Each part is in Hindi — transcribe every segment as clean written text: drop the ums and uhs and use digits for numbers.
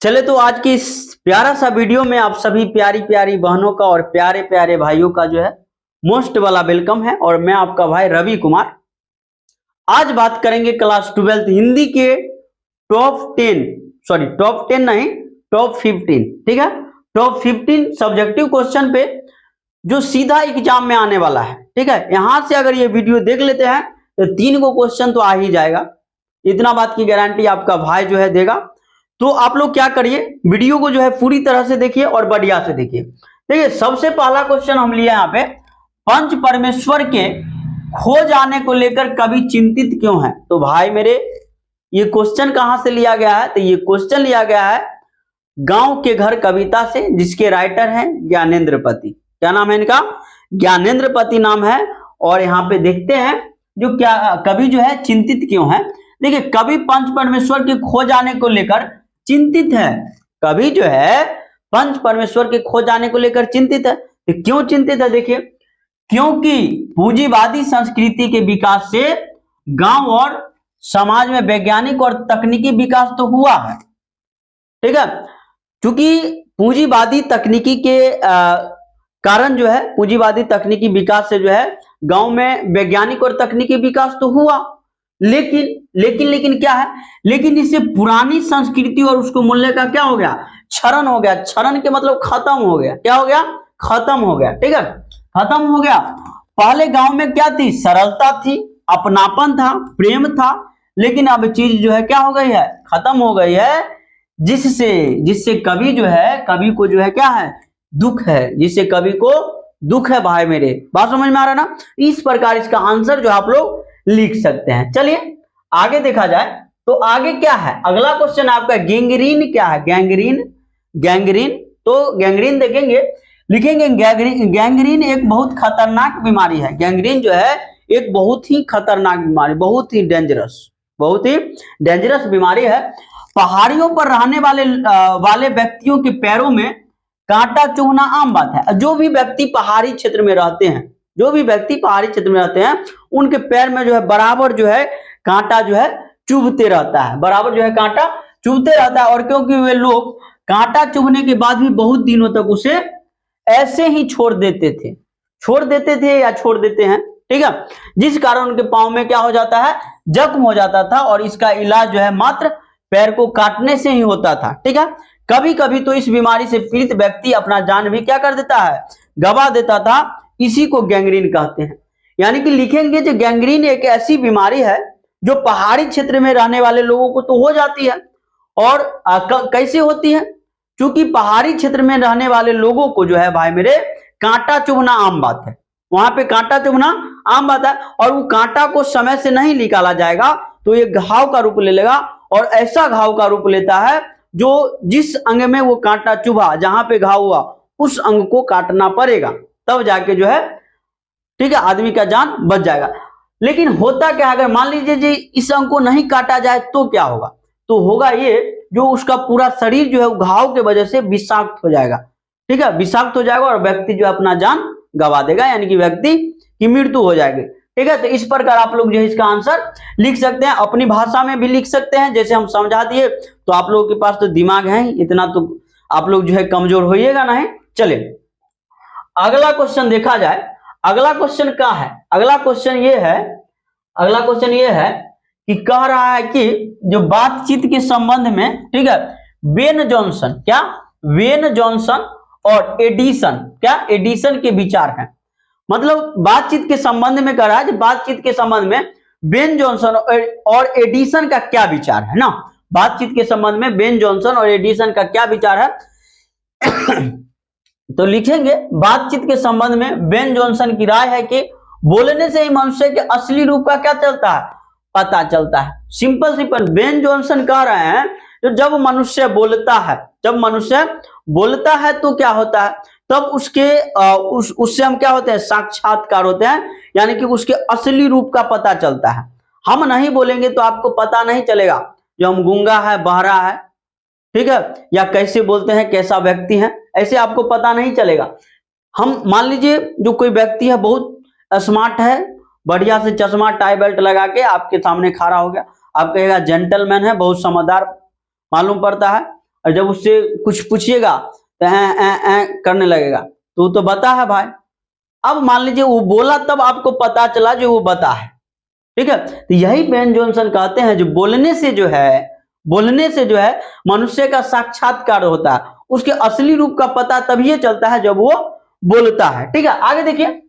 चले तो आज की इस प्यारा सा वीडियो में आप सभी प्यारी प्यारी बहनों का और प्यारे प्यारे भाइयों का जो है मोस्ट वाला वेलकम है। और मैं आपका भाई रवि कुमार। आज बात करेंगे क्लास 12 हिंदी के टॉप 10 नहीं, टॉप 15, ठीक है। टॉप 15 सब्जेक्टिव क्वेश्चन पे जो सीधा एग्जाम में आने वाला है, ठीक है। यहां से अगर ये वीडियो देख लेते हैं तो 3 को क्वेश्चन तो आ ही जाएगा, इतना बात की गारंटी आपका भाई जो है देगा। तो आप लोग क्या करिए, वीडियो को जो है पूरी तरह से देखिए और बढ़िया से देखिए। देखिए सबसे पहला क्वेश्चन हम लिए यहाँ पे, पंच परमेश्वर के खो जाने को लेकर कवि चिंतित क्यों है। तो भाई मेरे ये क्वेश्चन कहां से लिया गया है, तो ये क्वेश्चन लिया गया है गांव के घर कविता से, जिसके राइटर हैं ज्ञानेंद्रपति। क्या नाम है इनका? ज्ञानेंद्रपति नाम है। और यहाँ पे देखते हैं जो क्या कवि जो है चिंतित क्यों है। देखिए कवि पंच परमेश्वर के खो जाने को लेकर चिंतित है। कवि जो है पंच परमेश्वर के खो जाने को लेकर चिंतित है। तो क्यों चिंतित है, देखिए क्योंकि पूंजीवादी संस्कृति के विकास से गांव और समाज में वैज्ञानिक और तकनीकी विकास तो हुआ है, ठीक है। क्योंकि पूंजीवादी तकनीकी के कारण जो है, पूंजीवादी तकनीकी विकास से जो है गांव में वैज्ञानिक और तकनीकी विकास तो हुआ, लेकिन क्या है, लेकिन इससे पुरानी संस्कृति और उसको मूल्य का क्या हो गया, क्षरण हो गया। क्षरण के मतलब खत्म हो गया। क्या हो गया? खत्म हो गया, ठीक है, खत्म हो गया। पहले गांव में क्या थी? सरलता थी, अपनापन था, प्रेम था। लेकिन अब चीज जो है क्या हो गई है, खत्म हो गई है। जिससे कवि जो है, कवि को जो है क्या है, दुख है। जिससे कवि को दुख है। भाई मेरे बात समझ में आ रहा है ना? इस प्रकार इसका आंसर जो आप लोग लिख सकते हैं। चलिए आगे देखा जाए तो आगे क्या है, अगला क्वेश्चन आपका गैंग्रीन क्या है। गैंग्रीन तो गैंग्रीन देखेंगे, लिखेंगे गैंग्रीन एक बहुत खतरनाक बीमारी है। गैंग्रीन जो है एक बहुत ही खतरनाक बीमारी, बहुत ही डेंजरस बीमारी है। पहाड़ियों पर रहने वाले व्यक्तियों के पैरों में कांटा चुभना आम बात है। जो भी व्यक्ति पहाड़ी क्षेत्र में रहते हैं, उनके पैर में जो है बराबर जो है कांटा जो है चुभते रहता है, बराबर जो है कांटा चुभते रहता है। और क्योंकि वे लोग कांटा चुभने के बाद भी बहुत दिनों तक उसे ऐसे ही छोड़ देते थे या छोड़ देते हैं, ठीक है। जिस कारण उनके पांव में क्या हो जाता है, जख्म हो जाता था। और इसका इलाज जो है मात्र पैर को काटने से ही होता था, ठीक है। कभी कभी तो इस बीमारी से पीड़ित व्यक्ति अपना जान भी क्या कर देता है, गवा देता था। इसी को गैंग्रीन कहते हैं। यानी कि लिखेंगे जो गैंग्रीन एक ऐसी बीमारी है जो पहाड़ी क्षेत्र में रहने वाले लोगों को तो हो जाती है। और कैसे होती है? क्योंकि पहाड़ी क्षेत्र में रहने वाले लोगों को जो है भाई मेरे कांटा चुभना आम बात है। वहां पे कांटा चुभना आम बात है। और वो कांटा को समय से नहीं निकाला जाएगा तो ये घाव का रूप ले लेगा। और ऐसा घाव का रूप लेता है जो जिस अंग में वो कांटा चुभा, जहां पे घाव हुआ, उस अंग को काटना पड़ेगा, तब जाके जो है, ठीक है, आदमी का जान बच जाएगा। लेकिन होता क्या है, अगर मान लीजिए जी इस अंग को नहीं काटा जाए तो क्या होगा? तो होगा ये, जो उसका पूरा शरीर जो है घाव के वजह से विषाक्त हो जाएगा, ठीक है, विषाक्त हो जाएगा और व्यक्ति जो है अपना जान गवा देगा, यानी कि व्यक्ति की मृत्यु हो जाएगी, ठीक है। तो इस प्रकार आप लोग जो है इसका आंसर लिख सकते हैं, अपनी भाषा में भी लिख सकते हैं जैसे हम समझा दिए। तो आप लोगों के पास तो दिमाग है, इतना तो आप लोग जो है कमजोर होइएगा नहीं। चलिए अगला क्वेश्चन देखा जाए। अगला क्वेश्चन क्या है? अगला क्वेश्चन ये है कि कह रहा है कि जो बातचीत के संबंध में, ठीक है, वेन जॉनसन और एडिसन के विचार हैं। मतलब बातचीत के संबंध में कह रहा है, बातचीत के संबंध में बेन जॉनसन और एडिसन का क्या विचार है ना। बातचीत के संबंध में बेन जॉनसन और एडिसन का क्या विचार है तो लिखेंगे बातचीत के संबंध में बेन जॉनसन की राय है कि बोलने से ही मनुष्य के असली रूप का क्या चलता है, पता चलता है। सिंपल बेन जॉनसन कह रहे हैं जो जब मनुष्य बोलता है तो क्या होता है, तब उससे हम क्या होते हैं, साक्षात्कार होते हैं, यानी कि उसके असली रूप का पता चलता है। हम नहीं बोलेंगे तो आपको पता नहीं चलेगा जो हम गूंगा है, बहरा है, ठीक है, या कैसे बोलते हैं, कैसा व्यक्ति है, ऐसे आपको पता नहीं चलेगा। हम मान लीजिए जो कोई व्यक्ति है बहुत स्मार्ट है, बढ़िया से चश्मा टाई बेल्ट लगा के आपके सामने खड़ा हो गया, आप कहेगा जेंटलमैन है, बहुत समझदार मालूम पड़ता है। और जब उससे कुछ पूछिएगा तो करने लगेगा, तो बता है भाई। अब मान लीजिए वो बोला तब आपको पता चला जो वो बता है, ठीक है। तो यही बेन जॉनसन कहते हैं जो बोलने से जो है मनुष्य का साक्षात्कार होता है, उसके असली रूप का पता तभी चलता है जब वो बोलता है, ठीक है। आगे देखिए,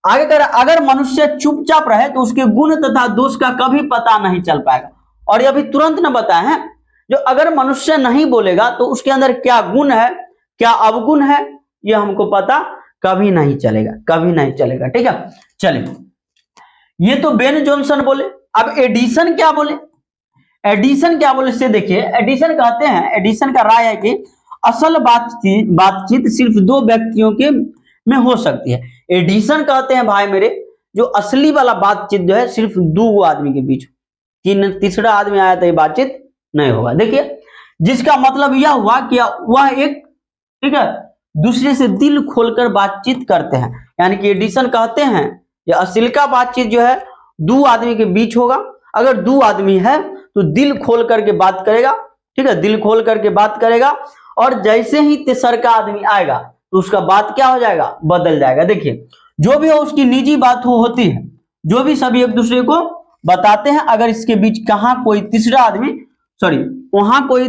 आगे कर, अगर मनुष्य चुपचाप रहे तो उसके गुण तथा दोष का कभी पता नहीं चल पाएगा। और ये अभी तुरंत न बताए हैं, जो अगर मनुष्य नहीं बोलेगा तो उसके अंदर क्या गुण है क्या अवगुण है ये हमको पता कभी नहीं चलेगा, ठीक है। चलिए, ये तो बेन जॉनसन बोले। अब एडिसन क्या बोले से देखिए, एडिसन कहते हैं, एडिसन का राय है कि असल बातचीत सिर्फ दो व्यक्तियों के में हो सकती है। एडिसन कहते हैं भाई मेरे, जो असली वाला बातचीत जो है सिर्फ दो आदमी के बीच, तीसरा आदमी आया तो ये बातचीत नहीं होगा। देखिए, जिसका मतलब यह हुआ कि वह एक, ठीक है, दूसरे से दिल खोलकर बातचीत करते हैं। यानी कि एडिसन कहते हैं ये असली का बातचीत जो है दो आदमी के बीच होगा। अगर दो आदमी है तो दिल खोल करके बात करेगा, ठीक है, दिल खोल करके बात करेगा। और जैसे ही तीसरा आदमी आएगा तो उसका बात क्या हो जाएगा, बदल जाएगा। देखिए, जो भी हो उसकी निजी बात होती है, जो भी सभी एक दूसरे को बताते हैं। अगर इसके बीच वहां कोई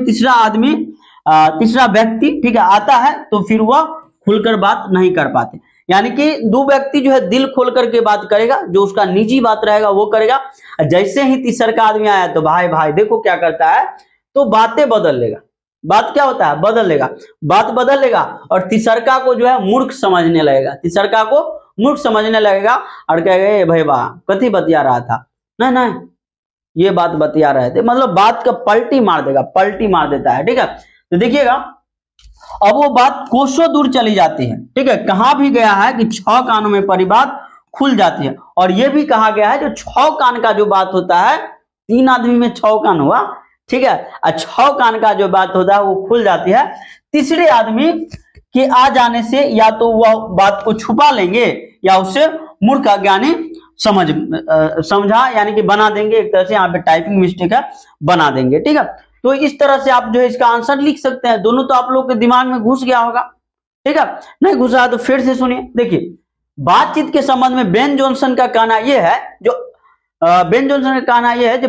तीसरा व्यक्ति, ठीक है, आता है तो फिर वह खुलकर बात नहीं कर पाते। यानी कि दो व्यक्ति जो है दिल खोल करके बात करेगा, जो उसका निजी बात रहेगा वो करेगा। जैसे ही तीसरा आदमी आया तो भाई देखो क्या करता है, तो बातें बदल लेगा। बात क्या होता है, बात बदल लेगा और तीसरा को जो है मूर्ख समझने लगेगा और कहेगा भाई वाह कथी बतिया रहा था, नहीं ये बात बतिया रहे थे, मतलब बात का पलटी मार देता है, ठीक है। तो देखिएगा, अब वो बात कोसों दूर चली जाती है, ठीक है। कहा भी गया है कि 6 कानों में परी बात खुल जाती है। और ये भी कहा गया है जो 6 कान का जो बात होता है, 3 आदमी में 6 कान हुआ, ठीक है, और 6 कान का जो बात होता है वो खुल जाती है। तीसरे आदमी के आ जाने से या तो वह बात को छुपा लेंगे या उसे मूर्ख अज्ञानी समझा यानी कि बना देंगे। एक तरह से यहाँ पे टाइपिंग मिस्टेक है, बना देंगे, ठीक है। तो इस तरह से आप जो है इसका आंसर लिख सकते हैं। दोनों तो आप लोग के दिमाग में घुस गया होगा, ठीक है। नहीं घुसा तो फिर से सुनिए। देखिए, बातचीत के संबंध में बेन जॉनसन का कहना यह है, जो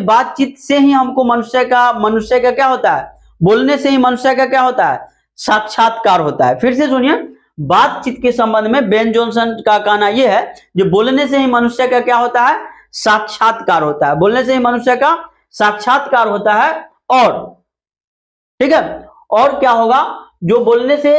बातचीत से ही हमको मनुष्य का क्या होता है, बोलने से ही मनुष्य का क्या होता है, साक्षात्कार होता है। फिर से सुनिए, बातचीत के संबंध में बेन जॉनसन का कहना यह है, जो बोलने से ही मनुष्य का क्या होता है, साक्षात्कार होता है। बोलने से ही मनुष्य का साक्षात्कार होता है। और ठीक है, और क्या होगा, जो बोलने से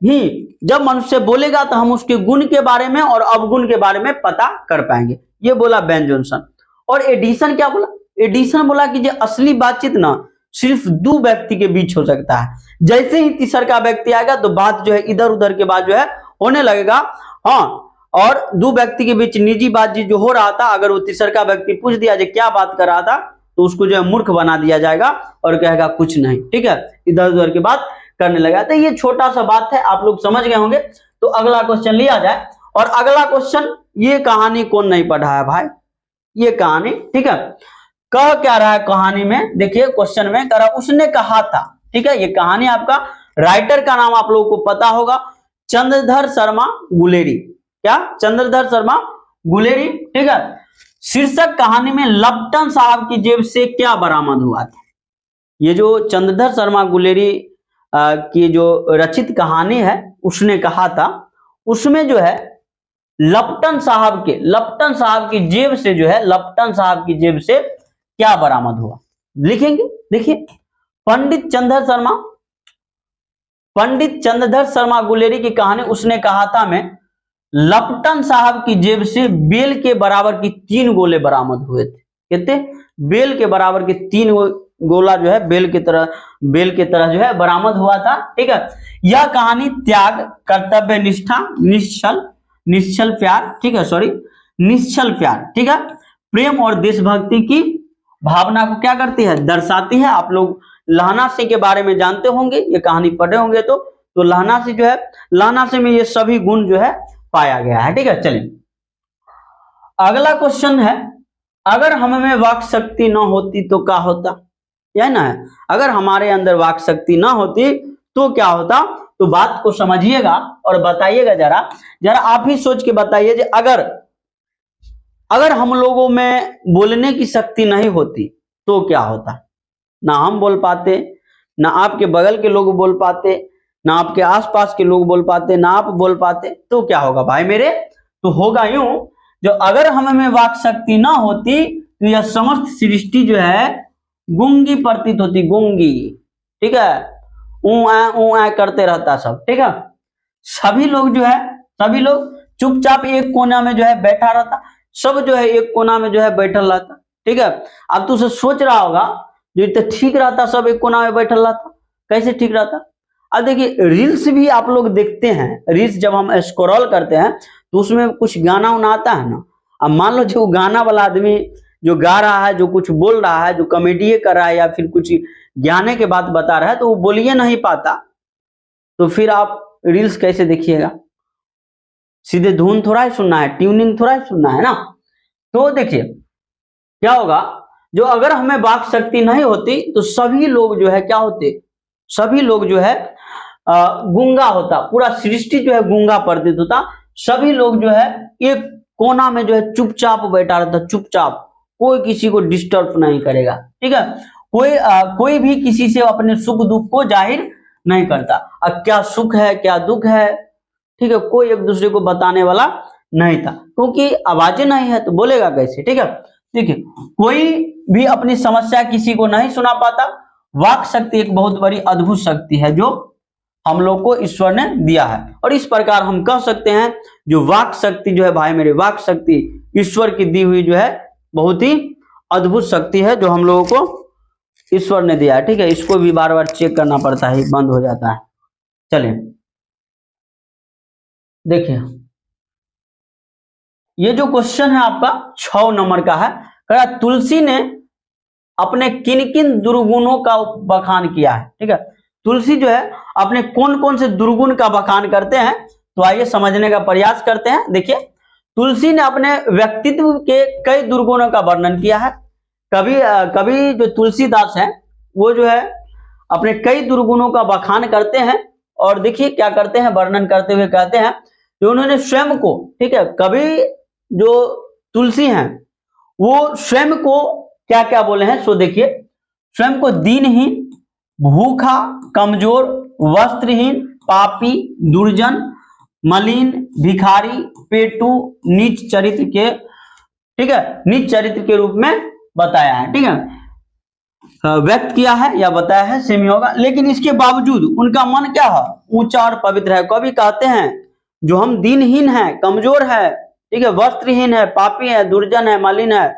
ही जब मनुष्य बोलेगा तो हम उसके गुण के बारे में और अवगुण के बारे में पता कर पाएंगे, ये बोला बेन जॉनसन। और एडिसन क्या बोला, एडिसन बोला कि जो असली बातचीत ना सिर्फ दो व्यक्ति के बीच हो सकता है। जैसे ही तीसरा व्यक्ति आएगा तो बात जो है इधर उधर के बात जो है होने लगेगा। हाँ, और दो व्यक्ति के बीच निजी बात जो हो रहा था, अगर वो तीसरा व्यक्ति पूछ दिया जो क्या बात कर रहा था, तो उसको जो है मूर्ख बना दिया जाएगा और कहेगा कुछ नहीं, ठीक है, इधर उधर की बात करने लगा। तो ये छोटा सा बात है, आप लोग समझ गए होंगे। तो अगला क्वेश्चन लिया जाए। और अगला क्वेश्चन, ये कहानी कौन नहीं पढ़ा है भाई, ये कहानी, ठीक है, कह क्या रहा है कहानी में, देखिए क्वेश्चन में कह रहा उसने कहा था, ठीक है। ये कहानी आपका राइटर का नाम आप लोगों को पता होगा, चंद्रधर शर्मा गुलेरी। क्या, चंद्रधर शर्मा गुलेरी, ठीक है। शीर्षक कहानी में लप्टन साहब की जेब से क्या बरामद हुआ था। ये जो चंद्रधर शर्मा गुलेरी की जो रचित कहानी है, उसने कहा था, उसमें जो है लप्टन साहब की जेब से जो है, लप्टन साहब की जेब से क्या बरामद हुआ, लिखेंगे। देखिए, पंडित चंद्रधर शर्मा गुलेरी की कहानी, उसने कहा था मैं, लप्टन साहब की जेब से बेल के बराबर की 3 गोले बरामद हुए थे। कितने, बेल के बराबर के 3 गोला जो है बेल की तरह जो है बरामद हुआ था, ठीक है। यह कहानी त्याग, कर्तव्य निष्ठा, निश्चल प्यार, ठीक है, निश्चल प्यार, ठीक है, प्रेम और देशभक्ति की भावना को क्या करती है, दर्शाती है। आप लोग लहना सिंह के बारे में जानते होंगे, ये कहानी पढ़े होंगे। तो लहना सिंह जो है, लहना सिंह में ये सभी गुण जो है पाया गया है, ठीक है। चलिए, अगला क्वेश्चन है, अगर हम में वाक शक्ति न होती तो क्या होता। यह ना है। अगर हमारे अंदर वाक शक्ति ना होती तो क्या होता, तो बात को समझिएगा और बताइएगा। जरा आप ही सोच के बताइए, अगर हम लोगों में बोलने की शक्ति नहीं होती तो क्या होता। ना हम बोल पाते, ना आपके बगल के लोग बोल पाते, ना आपके आसपास के लोग बोल पाते, ना आप बोल पाते, तो क्या होगा भाई मेरे, तो होगा यूं, जो अगर हमें वाक शक्ति ना होती तो यह समस्त सृष्टि जो है गूंगी प्रतीत होती, गूंगी। ठीक है, ऊ ऐ करते रहता सब। ठीक है, सभी लोग जो है, सभी लोग चुपचाप एक कोना में जो है बैठा रहता, सब जो है एक कोना में जो है बैठल रहता। ठीक है, अब तो उसे सोच रहा होगा जो तो ठीक रहता, सब एक कोना में बैठल रहता, कैसे ठीक रहता। अब देखिए रील्स भी आप लोग देखते हैं, रील्स जब हम स्क्रॉल करते हैं तो उसमें कुछ गाना उना आता है ना। अब मान लो जो गाना वाला आदमी जो गा रहा है, जो कुछ बोल रहा है, जो कॉमेडी कर रहा है या फिर कुछ ज्ञाने के बात बता रहा है, तो वो बोलिए नहीं पाता, तो फिर आप रील्स कैसे देखिएगा। सीधे धुन थोड़ा ही सुनना है, ट्यूनिंग थोड़ा ही सुनना है ना। तो देखिए क्या होगा, जो अगर हमें वाक शक्ति नहीं होती तो सभी लोग जो है क्या होते, सभी लोग जो है गूंगा होता, पूरा सृष्टि जो है गूंगा प्रतीत होता। सभी लोग जो है एक कोना में जो है चुपचाप बैठा रहता, चुपचाप, कोई किसी को डिस्टर्ब नहीं करेगा। ठीक है, कोई भी किसी से अपने सुख दुख को जाहिर नहीं करता। अब क्या सुख है क्या दुख है, ठीक है, कोई एक दूसरे को बताने वाला नहीं था, क्योंकि आवाजें नहीं है तो बोलेगा कैसे। ठीक है, देखिए कोई भी अपनी समस्या किसी को नहीं सुना पाता। वाक शक्ति एक बहुत बड़ी अद्भुत शक्ति है जो हम लोग को ईश्वर ने दिया है, और इस प्रकार हम कह सकते हैं जो वाक शक्ति जो है भाई मेरे, वाक शक्ति ईश्वर की दी हुई जो है बहुत ही अद्भुत शक्ति है जो हम लोगों को ईश्वर ने दिया है। ठीक है, इसको भी बार बार चेक करना पड़ता है, बंद हो जाता है। चलिए देखिए ये जो क्वेश्चन है आपका 6 नंबर का है, कहा तुलसी ने अपने किन किन दुर्गुणों का बखान किया है। ठीक है, तुलसी जो है अपने कौन कौन से दुर्गुण का बखान करते हैं, तो आइए समझने का प्रयास करते हैं। देखिए तुलसी ने अपने व्यक्तित्व के कई दुर्गुणों का वर्णन किया है। कभी जो तुलसीदास है वो जो है अपने कई दुर्गुणों का बखान करते हैं, और देखिए क्या करते हैं, वर्णन करते हुए कहते हैं जो उन्होंने स्वयं को, ठीक है, कभी जो तुलसी हैं वो स्वयं को क्या क्या बोले हैं, सो देखिए स्वयं को दीनहीन, भूखा, कमजोर, वस्त्रहीन, पापी, दुर्जन, मलिन, भिखारी, पेटू, नीच चरित्र के, ठीक है, नीच चरित्र के रूप में बताया है। ठीक है, व्यक्त किया है या बताया है सेम ही होगा। लेकिन इसके बावजूद उनका मन क्या है, ऊंचा और पवित्र है। कवि कहते हैं जो हम दीनहीन है, कमजोर है, ठीक है, वस्त्रहीन है, पापी है, दुर्जन है, मलिन है,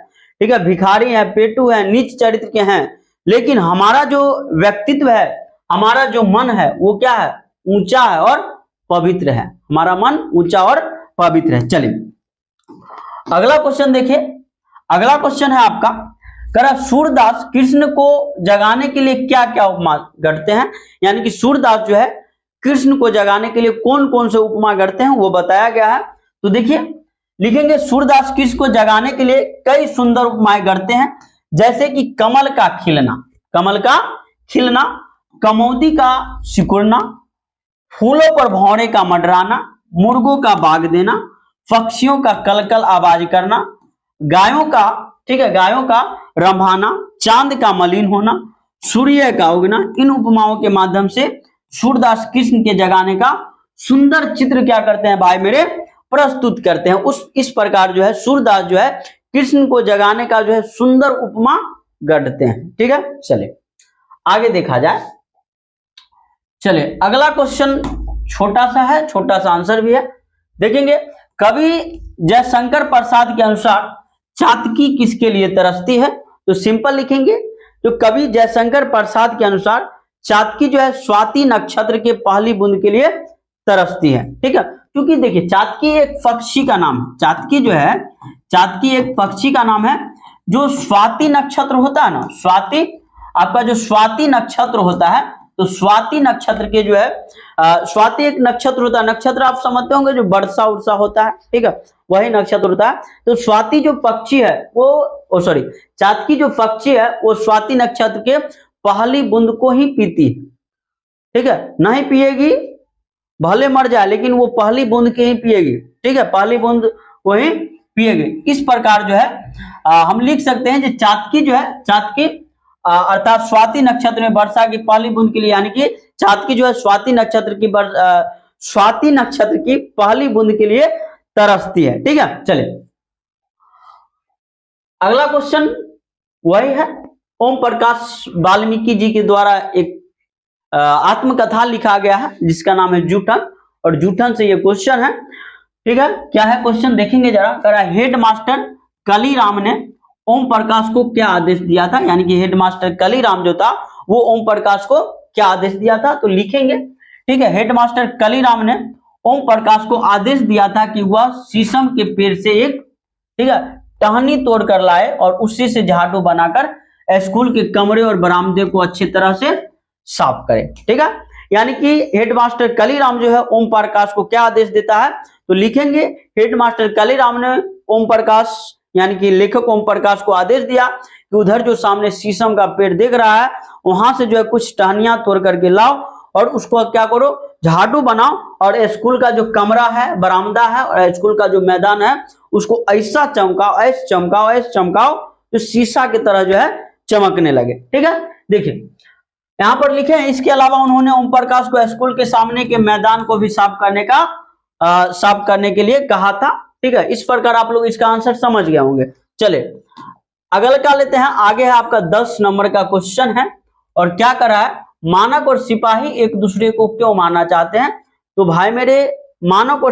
ठीक है, भिखारी है, पेटू है, नीच चरित्र के हैं, लेकिन हमारा जो व्यक्तित्व है, हमारा जो मन है वो क्या है, ऊंचा है और पवित्र है। हमारा मन ऊंचा और पवित्र है। चलिए अगला क्वेश्चन देखिए, अगला क्वेश्चन है आपका, करा सूरदास कृष्ण को जगाने के लिए क्या क्या उपमा गढ़ते हैं, यानी कि सूरदास जो है कृष्ण को जगाने के लिए कौन कौन से उपमा गढ़ते हैं वो बताया गया है। तो देखिए लिखेंगे सूरदास कृष्ण को जगाने के लिए कई सुंदर उपमाएं गढ़ते हैं, जैसे कि कमल का खिलना, कमल का खिलना, कमौदी का सिकुड़ना, फूलों पर भौरे का मंडराना, मुर्गों का बाग देना, पक्षियों का कलकल आवाज करना, गायों का, ठीक है, गायों का रंभाना, चांद का मलिन होना, सूर्य का उगना। इन उपमाओं के माध्यम से सूरदास कृष्ण के जगाने का सुंदर चित्र क्या करते हैं भाई मेरे, प्रस्तुत करते हैं। इस प्रकार जो है सूरदास जो है कृष्ण को जगाने का जो है सुंदर उपमा गढ़ते हैं। ठीक है, चलिए आगे देखा जाए। चलिए अगला क्वेश्चन छोटा सा है, छोटा सा आंसर भी है, देखेंगे। कवि जयशंकर प्रसाद के अनुसार चातकी किसके लिए तरसती है, तो सिंपल लिखेंगे, तो कवि जयशंकर प्रसाद के अनुसार चातकी जो है स्वाति नक्षत्र के पहली बूंद के लिए तरसती है। ठीक है, क्योंकि देखिए चातकी एक पक्षी का नाम है, चातकी जो है, चातकी एक पक्षी का नाम है। जो स्वाति नक्षत्र होता है ना, स्वाति, आपका जो स्वाति नक्षत्र होता है, तो स्वाति नक्षत्र के जो है स्वाति एक नक्षत्र होता है, नक्षत्र आप समझते होंगे जो वर्षा उर्षा होता है, ठीक है, वही नक्षत्र होता है। तो स्वाति जो पक्षी है वो, चातकी जो पक्षी है वो स्वाति नक्षत्र के पहली बूंद को ही पीती है, ठीक है, नहीं पिएगी भले मर जाए लेकिन वो पहली बूंद के ही पिएगी, ठीक है, पहली बूंद को ही पिएगी। इस प्रकार जो है हम लिख सकते हैं जो चातकी जो है, चातकी अर्थात स्वाति नक्षत्र में वर्षा की पहली बूंद के लिए, यानी कि चातकी जो है स्वाति नक्षत्र की पहली बूंद के लिए तरसती है, ठीक है। चलिए अगला क्वेश्चन वही है, ओम प्रकाश वाल्मीकि जी के द्वारा एक आत्मकथा लिखा गया है जिसका नाम है जूठन, और जूठन से ये क्वेश्चन है, ठीक है। क्या है क्वेश्चन देखेंगे जरा। कह रहा है हेडमास्टर कलीराम ने ओम प्रकाश को क्या आदेश दिया था, यानी कि हेडमास्टर कलीराम जो था वो ओम प्रकाश को क्या आदेश दिया था, तो लिखेंगे, ठीक है। हेडमास्टर कलीराम ने ओम प्रकाश को आदेश दिया था कि वह शीशम के पेड़ से एक, ठीक है, टहनी तोड़ कर लाए और उसी से झाड़ू बनाकर स्कूल के कमरे और बरामदे को अच्छी तरह से साफ करे, ठीक है। यानी कि हेडमास्टर कलीराम जो है ओम प्रकाश को क्या आदेश देता है, तो लिखेंगे हेडमास्टर कलीराम ने ओम प्रकाश यानी कि लेखक ओम प्रकाश को आदेश दिया कि उधर जो सामने शीशम का पेड़ दिख रहा है वहां से जो है कुछ टहनियां तोड़ करके लाओ और उसको क्या करो, झाड़ू बनाओ और स्कूल का जो कमरा है, बरामदा है और स्कूल का जो मैदान है उसको ऐसा चमकाओ, ऐसा चमकाओ, ऐसा चमकाओ जो शीशा की तरह जो है चमकने लगे, ठीक है। देखिए यहां पर लिखे हैं, इसके अलावा उन्होंने ओम प्रकाश को स्कूल के सामने के मैदान को भी साफ करने के लिए कहा था, ठीक है। इस प्रकार आप लोग इसका आंसर समझ गए होंगे। चले अगला क्या लेते हैं, आगे है आपका 10 नंबर का क्वेश्चन है और क्या कर रहा है, मानक और सिपाही एक दूसरे को क्यों मारना चाहते हैं। तो भाई मेरे मानक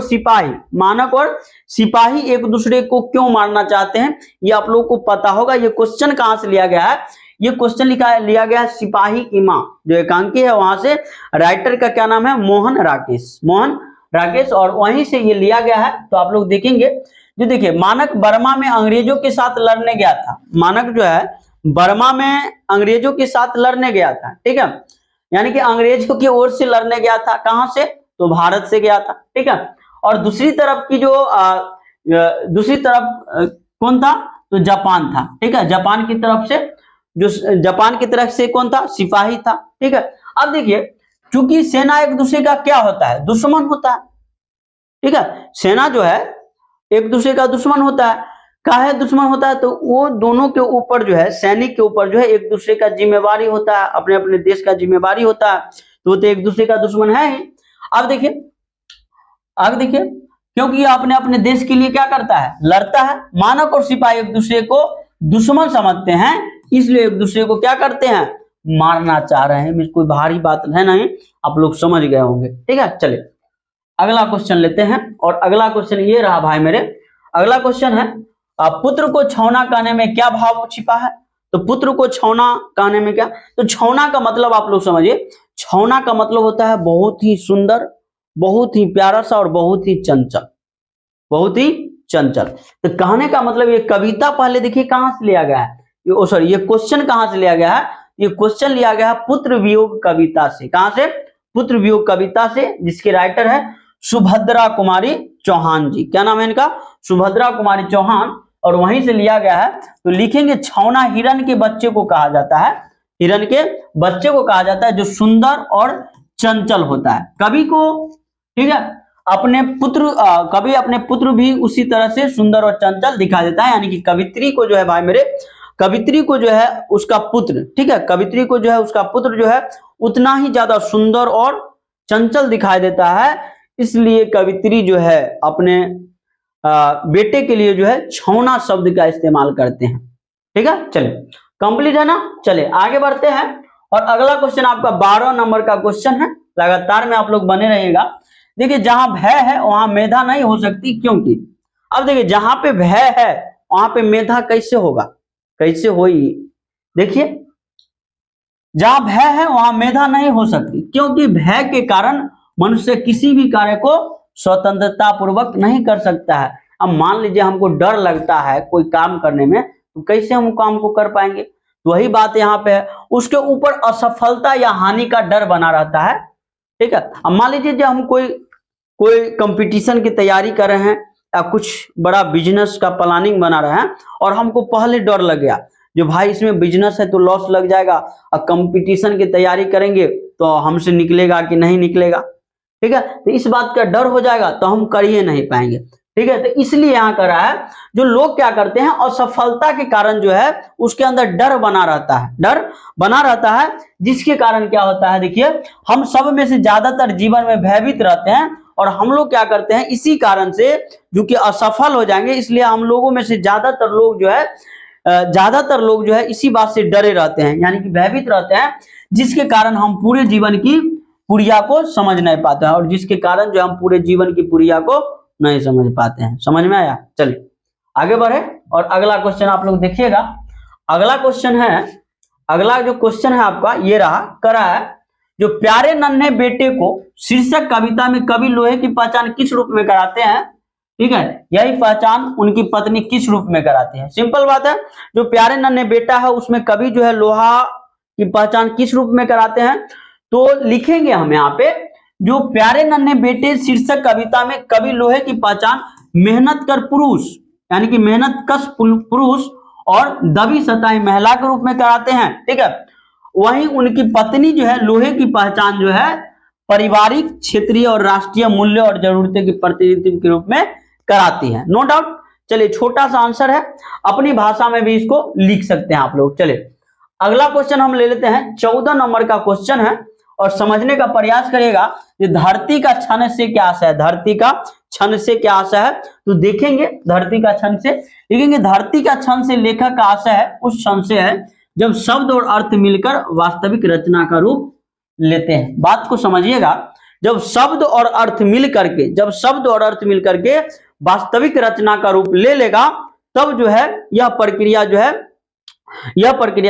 और सिपाही एक दूसरे को क्यों मारना चाहते हैं ये आप लोगों को पता होगा। ये क्वेश्चन कहां से लिया गया है, ये क्वेश्चन लिया गया है सिपाही की मां जो एकांकी है वहां से, राइटर का क्या नाम है, मोहन राकेश, और वहीं से ये लिया गया है। तो आप लोग देखेंगे, जो देखिए मानक बर्मा में अंग्रेजों के साथ लड़ने गया था, मानक जो है बर्मा में अंग्रेजों के साथ लड़ने गया था, ठीक है, यानी कि अंग्रेजों की ओर से लड़ने गया था, कहां से, तो भारत से गया था, ठीक है। और दूसरी तरफ की जो दूसरी तरफ कौन था, तो जापान था, ठीक है, जापान की तरफ से कौन था, सिपाही था, ठीक है। अब देखिए चूंकि सेना एक दूसरे का क्या होता है, दुश्मन होता है, ठीक है, सेना जो है एक दूसरे का दुश्मन होता है, काहे दुश्मन होता है, तो वो दोनों के ऊपर जो है, सैनिक के ऊपर जो है एक दूसरे का जिम्मेवारी होता है, अपने अपने देश का जिम्मेवारी होता है, तो वो तो एक दूसरे का दुश्मन है ही। अब देखिए क्योंकि ये अपने अपने देश के लिए क्या करता है, लड़ता है, मानक और सिपाही एक दूसरे को दुश्मन समझते हैं, इसलिए एक दूसरे को क्या करते हैं, मारना चाह रहे हैं। कोई भारी बात है नहीं, आप लोग समझ गए होंगे, ठीक है। चलिए अगला क्वेश्चन लेते हैं और अगला क्वेश्चन ये रहा भाई मेरे, अगला क्वेश्चन है पुत्र को छौना कहने में क्या भाव छिपा है। तो पुत्र को छौना कहने में क्या, तो छौना का मतलब आप लोग समझिए, छौना का मतलब होता है बहुत ही सुंदर, बहुत ही प्यारा सा और बहुत ही चंचल, तो कहने का मतलब ये कविता पहले देखिए कहां से लिया गया है, ये क्वेश्चन कहां से लिया गया है, ये क्वेश्चन लिया गया है पुत्र वियोग कविता से, कहां से, पुत्र वियोग कविता से, जिसके राइटर है सुभद्रा कुमारी चौहान जी, क्या नाम है इनका, सुभद्रा कुमारी चौहान, और वहीं से लिया गया है। तो लिखेंगे छौना हिरण के बच्चे को कहा जाता है, हिरण के बच्चे को कहा जाता है जो सुंदर और चंचल होता है। कवि को, ठीक है, कभी अपने पुत्र भी उसी तरह से सुंदर और चंचल दिखा देता है, यानी कि कवित्री को जो है भाई मेरे, कवित्री को जो है उसका पुत्र, ठीक है, कवित्री को जो है उसका पुत्र जो है उतना ही ज्यादा सुंदर और चंचल दिखाई देता है, इसलिए कवित्री जो है अपने बेटे के लिए जो है छौना शब्द का इस्तेमाल करते हैं, ठीक है। चलिए कंप्लीट है ना, चलिए आगे बढ़ते हैं और अगला क्वेश्चन आपका 12 नंबर का क्वेश्चन है, लगातार में आप लोग बने रहिएगा। देखिए जहां भय है वहां मेधा नहीं हो सकती, क्योंकि अब देखिए जहां पे भय है वहां पे मेधा कैसे होगा, कैसे होगी, देखिए जहां भय है वहां मेधा नहीं हो सकती, क्योंकि भय के कारण मनुष्य किसी भी कार्य को स्वतंत्रता पूर्वक नहीं कर सकता है। अब मान लीजिए हमको डर लगता है कोई काम करने में, तो कैसे हम काम को कर पाएंगे, तो वही बात यहाँ पे है, उसके ऊपर असफलता या हानि का डर बना रहता है, ठीक है। अब मान लीजिए जब हम कोई कंपटीशन की तैयारी कर रहे हैं या कुछ बड़ा बिजनेस का प्लानिंग बना रहे हैं और हमको पहले डर लग गया, जो भाई इसमें बिजनेस है तो लॉस लग जाएगा, और कंपटीशन की तैयारी करेंगे तो हमसे निकलेगा कि नहीं निकलेगा, ठीक है, तो इस बात का डर हो जाएगा तो हम कर ही नहीं पाएंगे, ठीक है। तो इसलिए यहाँ करा है, जो लोग क्या करते हैं असफलता के कारण जो है उसके अंदर डर बना रहता है, डर बना रहता है, जिसके कारण क्या होता है, देखिए हम सब में से ज्यादातर जीवन में भयभीत रहते हैं, और हम लोग क्या करते हैं इसी कारण से जो कि असफल हो जाएंगे, इसलिए हम लोगों में से ज्यादातर लोग जो है इसी बात से डरे रहते हैं, यानी कि भयभीत रहते हैं, जिसके कारण हम पूरे जीवन की पुरिया को समझ नहीं पाते हैं, और जिसके कारण जो हम पूरे जीवन की पुरिया को नहीं समझ पाते हैं। समझ में आया? चलिए आगे बढ़े और अगला क्वेश्चन आप लोग देखिएगा। अगला जो क्वेश्चन है आपका ये रहा, करा है, जो प्यारे नन्हे बेटे को शीर्षक कविता में कवि लोहे की पहचान किस रूप में कराते हैं, ठीक है, यही पहचान उनकी पत्नी किस रूप में कराती है। सिंपल बात है, जो प्यारे नन्हे बेटा है उसमें कवि जो है लोहा की पहचान किस रूप में कराते हैं, तो लिखेंगे हम यहाँ पे, जो प्यारे नन्हे बेटे शीर्षक कविता में कवि लोहे की पहचान मेहनत कर पुरुष, यानी कि मेहनत कश पुरुष और दबी सताई महिला के रूप में कराते हैं, ठीक है। वहीं उनकी पत्नी जो है लोहे की पहचान जो है पारिवारिक, क्षेत्रीय और राष्ट्रीय मूल्य और जरूरतें की प्रतिनिधित्व के रूप में कराती है। No doubt. चलिए छोटा सा आंसर है, अपनी भाषा में भी इसको लिख सकते हैं आप लोग। चलिए अगला क्वेश्चन हम ले लेते हैं, 14 नंबर का क्वेश्चन है, और समझने का प्रयास करिएगा कि धरती का क्षण से क्या आशय है, धरती का क्षण से क्या आशय है, तो देखेंगे धरती का क्षण से लिखेंगे, धरती का क्षण से लेखक का आशय है उस क्षण से है जब शब्द और अर्थ मिलकर वास्तविक रचना का रूप लेते हैं। बात को समझिएगा, जब शब्द और अर्थ मिल करके वास्तविक रचना का रूप ले लेगा, तब जो है यह प्रक्रिया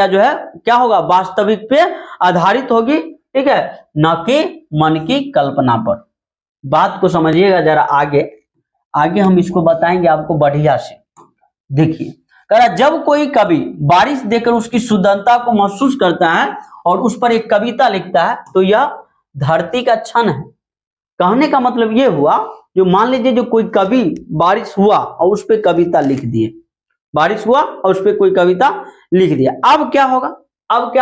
जो है क्या होगा, वास्तविक पे आधारित होगी, ठीक है, न कि मन की कल्पना पर। बात को समझिएगा जरा, आगे हम इसको बताएंगे आपको बढ़िया से। देखिए कह जब कोई कवि बारिश देखकर उसकी सुंदरता को महसूस करता है और उस पर एक कविता लिखता है, तो यह धरती का क्षण है। कहने का मतलब ये हुआ, जो मान लीजिए जो कोई कवि बारिश हुआ और उस पर कविता लिख दिए, बारिश हुआ और उस पर कोई कविता लिख दिया, अब क्या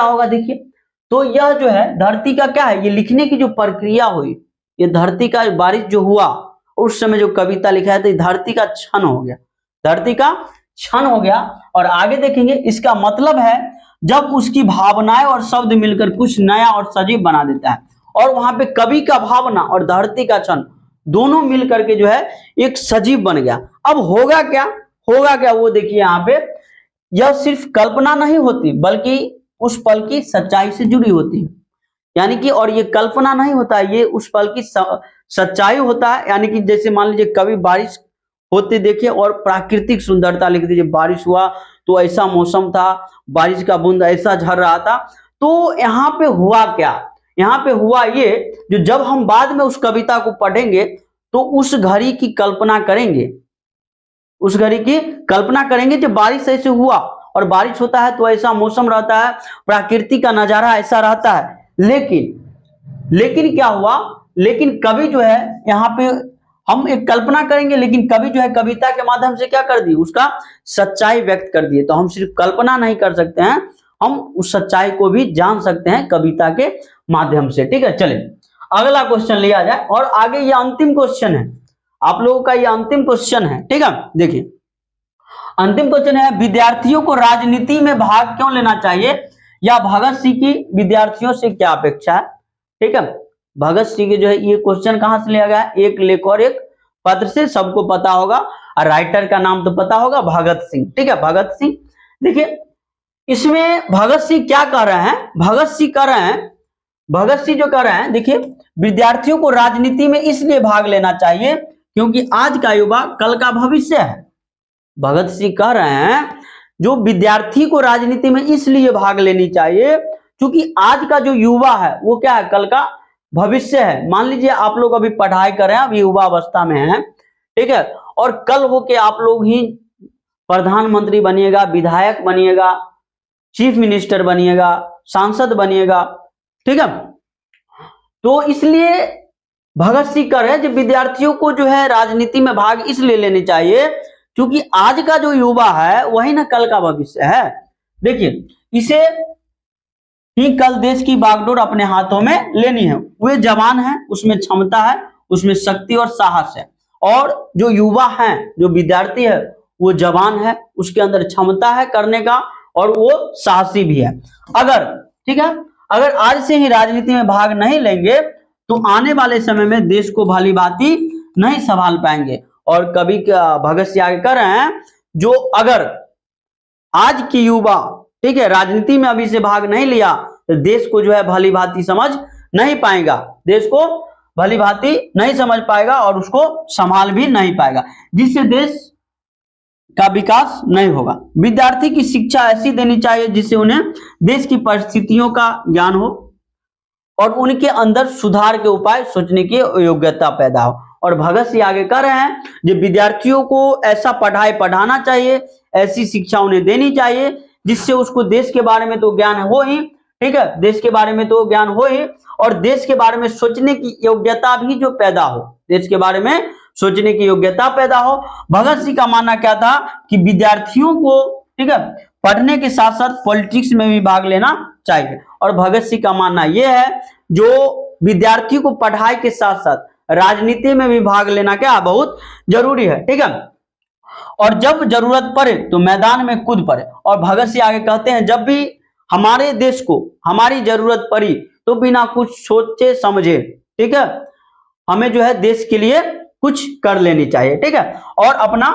होगा देखिए, तो यह जो है धरती का क्या है, ये लिखने की जो प्रक्रिया हुई, ये धरती का बारिश जो हुआ उस समय जो कविता लिखा है, तो धरती का क्षण हो गया, और आगे देखेंगे इसका मतलब है जब उसकी भावनाएं और शब्द मिलकर कुछ नया और सजीव बना देता है, और वहां पे कवि का भावना और धरती का क्षण दोनों मिलकर के जो है एक सजीव बन गया। अब होगा क्या वो देखिए, यहाँ पे यह सिर्फ कल्पना नहीं होती बल्कि उस पल की सच्चाई से जुड़ी होती है, यानी कि, और ये कल्पना नहीं होता, ये उस पल की सच्चाई होता है। यानी कि जैसे मान लीजिए कभी बारिश होते देखिए और प्राकृतिक सुंदरता लिख दीजिए, बारिश हुआ तो ऐसा मौसम था, बारिश का बूंद ऐसा झड़ रहा था, तो यहाँ पे हुआ क्या, यहाँ पे हुआ ये, जो जब हम बाद में उस कविता को पढ़ेंगे तो उस घड़ी की कल्पना करेंगे जब बारिश ऐसे हुआ, और बारिश होता है तो ऐसा मौसम रहता है, प्रकृति का नजारा ऐसा रहता है, लेकिन क्या हुआ, लेकिन कवि जो है यहाँ पे हम एक कल्पना करेंगे, लेकिन कवि जो है कविता के माध्यम से क्या कर दी, उसका सच्चाई व्यक्त कर दिए। तो हम सिर्फ कल्पना नहीं कर सकते हैं, हम उस सच्चाई को भी जान सकते हैं कविता के माध्यम से, ठीक है। चलिए अगला क्वेश्चन लिया जाए, और आगे ये अंतिम क्वेश्चन है, आप लोगों का ये अंतिम क्वेश्चन है, ठीक है। देखिए अंतिम क्वेश्चन है, विद्यार्थियों को राजनीति में भाग क्यों लेना चाहिए, या भगत सिंह की विद्यार्थियों से क्या अपेक्षा है, ठीक है। भगत सिंह के जो है ये क्वेश्चन कहां से लिया गया, एक लेख और एक पत्र से, सबको पता होगा, और राइटर का नाम तो पता होगा, भगत सिंह, ठीक है, भगत सिंह। देखिए इसमें भगत सिंह क्या कह रहे हैं, भगत सिंह जो कह रहे हैं, देखिए विद्यार्थियों को राजनीति में इसलिए भाग लेना चाहिए क्योंकि आज का युवा कल का भविष्य है। भगत सिंह कह रहे हैं जो विद्यार्थी को राजनीति में इसलिए भाग लेनी चाहिए क्योंकि आज का जो युवा है वो क्या है, कल का भविष्य है। मान लीजिए आप लोग अभी पढ़ाई कर रहे हैं, अभी युवा अवस्था में हैं, ठीक है, और कल होके आप लोग ही प्रधानमंत्री बनिएगा, विधायक बनिएगा, चीफ मिनिस्टर बनिएगा, सांसद बनिएगा, ठीक है। तो इसलिए भगत सिंह कह रहे हैं जो विद्यार्थियों को जो है राजनीति में भाग इसलिए लेने चाहिए क्योंकि आज का जो युवा है वही ना कल का भविष्य है। देखिए इसे ही कल देश की बागडोर अपने हाथों में लेनी है। वे जवान हैं, उसमें क्षमता है, उसमें शक्ति और साहस है। और जो युवा हैं, जो विद्यार्थी है, वो जवान है, उसके अंदर क्षमता है करने का और वो साहसी भी है। अगर ठीक है, अगर आज से ही राजनीति में भाग नहीं लेंगे तो आने वाले समय में देश को भली भांति नहीं संभाल पाएंगे। और कभी भगत सिंह आगे कह रहे हैं, जो अगर आज की युवा ठीक है राजनीति में अभी से भाग नहीं लिया तो देश को जो है भली भांति समझ नहीं पाएगा, देश को भली भांति नहीं समझ पाएगा और उसको संभाल भी नहीं पाएगा, जिससे देश का विकास नहीं होगा। विद्यार्थी की शिक्षा ऐसी देनी चाहिए जिससे उन्हें देश की परिस्थितियों का ज्ञान हो और उनके अंदर सुधार के उपाय सोचने की योग्यता पैदा हो। और भगत सिंह आगे कह रहे हैं कि विद्यार्थियों को ऐसा पढ़ाना चाहिए, ऐसी शिक्षा उन्हें देनी चाहिए जिससे उसको देश के बारे में तो ज्ञान हो ही, ठीक है, देश के बारे में तो ज्ञान हो ही और देश के बारे में सोचने की योग्यता भी जो पैदा हो, देश के बारे में सोचने की योग्यता पैदा हो। भगत सिंह का मानना क्या था कि विद्यार्थियों को ठीक है पढ़ने के साथ साथ पॉलिटिक्स में भी भाग लेना चाहिए। और भगत सिंह का मानना यह है जो विद्यार्थी को पढ़ाई के साथ साथ राजनीति में भी भाग लेना क्या बहुत जरूरी है, ठीक है। और जब जरूरत पड़े तो मैदान में कूद पड़े। और भगत सिंह आगे कहते हैं जब भी हमारे देश को हमारी जरूरत पड़ी तो बिना कुछ सोचे समझे ठीक है हमें जो है देश के लिए कुछ कर लेनी चाहिए, ठीक है, और अपना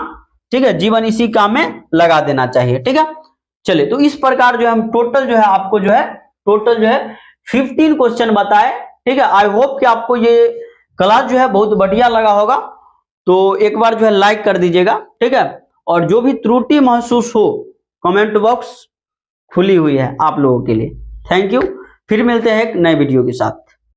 ठीक है जीवन इसी काम में लगा देना चाहिए, ठीक है। चलिए तो इस प्रकार जो है हम टोटल जो है आपको जो है टोटल जो है 15 क्वेश्चन बताए, ठीक है। आई होप कि आपको ये क्लास जो है बहुत बढ़िया लगा होगा, तो एक बार जो है लाइक कर दीजिएगा, ठीक है। और जो भी त्रुटि महसूस हो कमेंट बॉक्स खुली हुई है आप लोगों के लिए। थैंक यू, फिर मिलते हैं एक नए वीडियो के साथ।